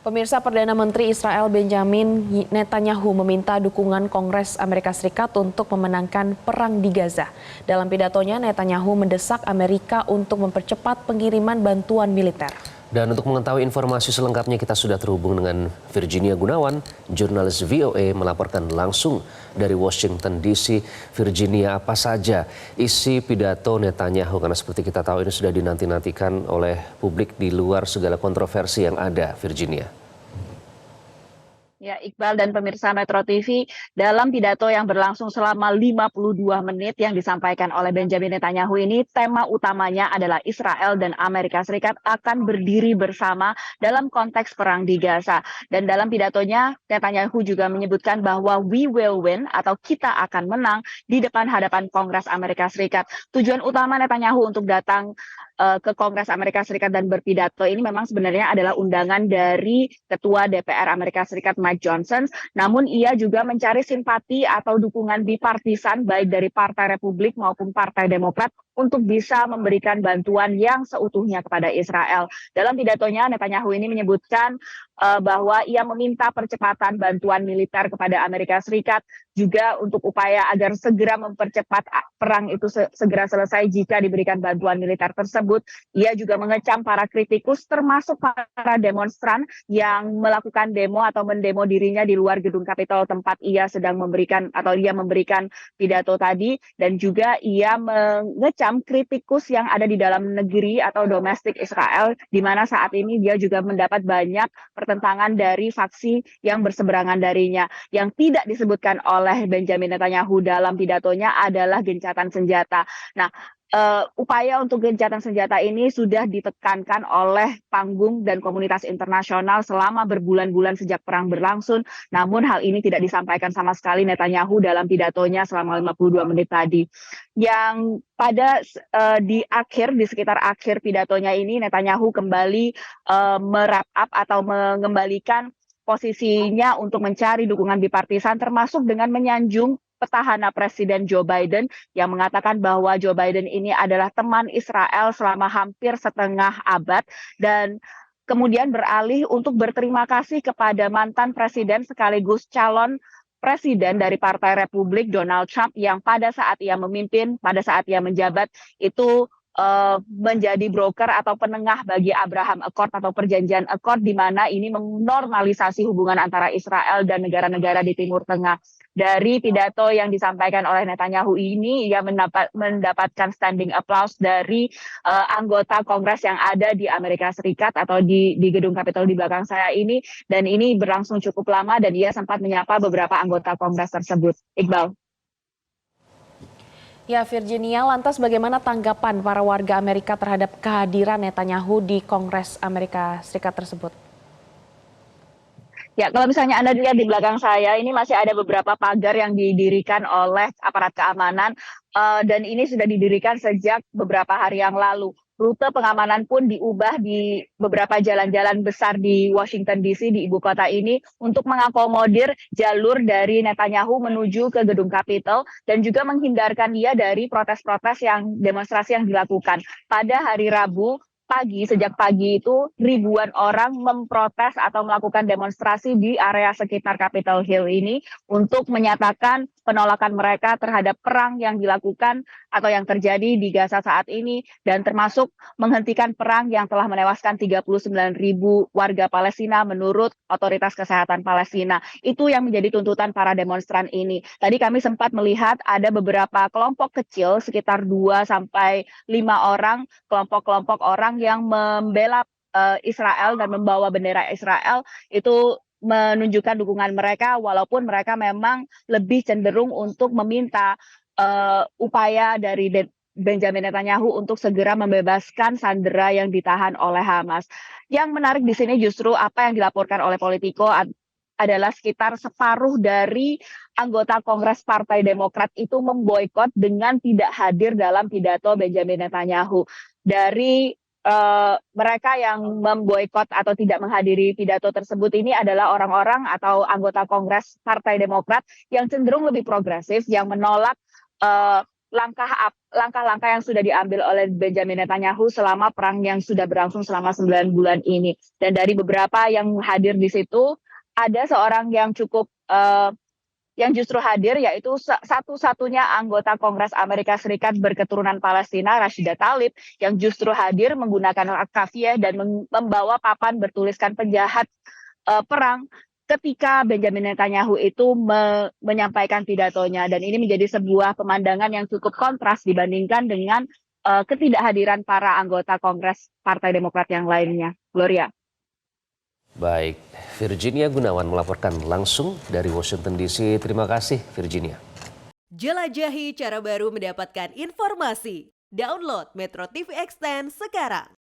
Pemirsa, Perdana Menteri Israel Benjamin Netanyahu meminta dukungan Kongres Amerika Serikat untuk memenangkan perang di Gaza. Dalam pidatonya, Netanyahu mendesak Amerika untuk mempercepat pengiriman bantuan militer. Dan untuk mengetahui informasi selengkapnya kita sudah terhubung dengan Virginia Gunawan, jurnalis VOA melaporkan langsung dari Washington DC. Virginia, apa saja isi pidato Netanyahu? Karena seperti kita tahu ini sudah dinanti-nantikan oleh publik di luar segala kontroversi yang ada, Virginia. Ya, Iqbal dan pemirsa Metro TV, dalam pidato yang berlangsung selama 52 menit yang disampaikan oleh Benjamin Netanyahu ini, tema utamanya adalah Israel dan Amerika Serikat akan berdiri bersama dalam konteks perang di Gaza. Dan dalam pidatonya, Netanyahu juga menyebutkan bahwa we will win atau kita akan menang di depan hadapan Kongres Amerika Serikat. Tujuan utama Netanyahu untuk datang ke Kongres Amerika Serikat dan berpidato ini memang sebenarnya adalah undangan dari Ketua DPR Amerika Serikat Mike Johnson, namun ia juga mencari simpati atau dukungan bipartisan baik dari Partai Republik maupun Partai Demokrat untuk bisa memberikan bantuan yang seutuhnya kepada Israel. Dalam pidatonya, Netanyahu ini menyebutkan bahwa ia meminta percepatan bantuan militer kepada Amerika Serikat, juga untuk upaya agar segera mempercepat perang itu segera selesai jika diberikan bantuan militer tersebut. Ia juga mengecam para kritikus termasuk para demonstran yang melakukan demo atau mendemo dirinya di luar gedung Kapitol tempat ia sedang memberikan pidato tadi, dan juga ia mengecam kritikus yang ada di dalam negeri atau domestik Israel, di mana saat ini dia juga mendapat banyak pertentangan dari faksi yang berseberangan darinya. Yang tidak disebutkan oleh Benjamin Netanyahu dalam pidatonya adalah gencatan senjata. Nah, upaya untuk gencatan senjata ini sudah ditekankan oleh panggung dan komunitas internasional selama berbulan-bulan sejak perang berlangsung. Namun hal ini tidak disampaikan sama sekali Netanyahu dalam pidatonya selama 52 menit tadi. Yang pada di sekitar akhir pidatonya ini, Netanyahu kembali merap up atau mengembalikan posisinya untuk mencari dukungan bipartisan, termasuk dengan menyanjung petahana Presiden Joe Biden yang mengatakan bahwa Joe Biden ini adalah teman Israel selama hampir setengah abad, dan kemudian beralih untuk berterima kasih kepada mantan presiden sekaligus calon presiden dari Partai Republik Donald Trump yang pada saat ia menjabat itu menjadi broker atau penengah bagi Abraham Accord atau perjanjian Accord, di mana ini menormalisasi hubungan antara Israel dan negara-negara di Timur Tengah. Dari pidato yang disampaikan oleh Netanyahu ini, ia mendapatkan standing applause dari anggota Kongres yang ada di Amerika Serikat atau di gedung Kapitol di belakang saya ini, dan ini berlangsung cukup lama dan ia sempat menyapa beberapa anggota Kongres tersebut. Iqbal. Ya, Virginia, lantas bagaimana tanggapan para warga Amerika terhadap kehadiran Netanyahu di Kongres Amerika Serikat tersebut? Ya, kalau misalnya Anda lihat di belakang saya, ini masih ada beberapa pagar yang didirikan oleh aparat keamanan, dan ini sudah didirikan sejak beberapa hari yang lalu. Rute pengamanan pun diubah di beberapa jalan-jalan besar di Washington DC, di ibu kota ini, untuk mengakomodir jalur dari Netanyahu menuju ke gedung Kapitol dan juga menghindarkan dia dari protes-protes demonstrasi yang dilakukan. Pada hari Rabu sejak pagi itu ribuan orang memprotes atau melakukan demonstrasi di area sekitar Capitol Hill ini untuk menyatakan penolakan mereka terhadap perang yang dilakukan atau yang terjadi di Gaza saat ini, dan termasuk menghentikan perang yang telah menewaskan 39.000 warga Palestina menurut Otoritas Kesehatan Palestina. Itu yang menjadi tuntutan para demonstran ini. Tadi kami sempat melihat ada beberapa kelompok kecil sekitar 2 sampai 5 orang, kelompok-kelompok orang yang membela Israel dan membawa bendera Israel, itu menunjukkan dukungan mereka, walaupun mereka memang lebih cenderung untuk meminta upaya dari Benjamin Netanyahu untuk segera membebaskan sandera yang ditahan oleh Hamas. Yang menarik di sini justru apa yang dilaporkan oleh Politico adalah sekitar separuh dari anggota Kongres Partai Demokrat itu memboikot dengan tidak hadir dalam pidato Benjamin Netanyahu. Dari mereka yang memboikot atau tidak menghadiri pidato tersebut ini adalah orang-orang atau anggota Kongres Partai Demokrat yang cenderung lebih progresif, yang menolak langkah-langkah yang sudah diambil oleh Benjamin Netanyahu selama perang yang sudah berlangsung selama 9 bulan ini. Dan dari beberapa yang hadir di situ, ada seorang yang yang justru hadir, yaitu satu-satunya anggota Kongres Amerika Serikat berketurunan Palestina, Rashida Tlaib, yang justru hadir menggunakan kafiyeh dan membawa papan bertuliskan penjahat perang ketika Benjamin Netanyahu itu menyampaikan pidatonya. Dan ini menjadi sebuah pemandangan yang cukup kontras dibandingkan dengan ketidakhadiran para anggota Kongres Partai Demokrat yang lainnya. Gloria. Baik, Virginia Gunawan melaporkan langsung dari Washington DC. Terima kasih Virginia. Jelajahi cara baru mendapatkan informasi. Download Metro TV Extend sekarang.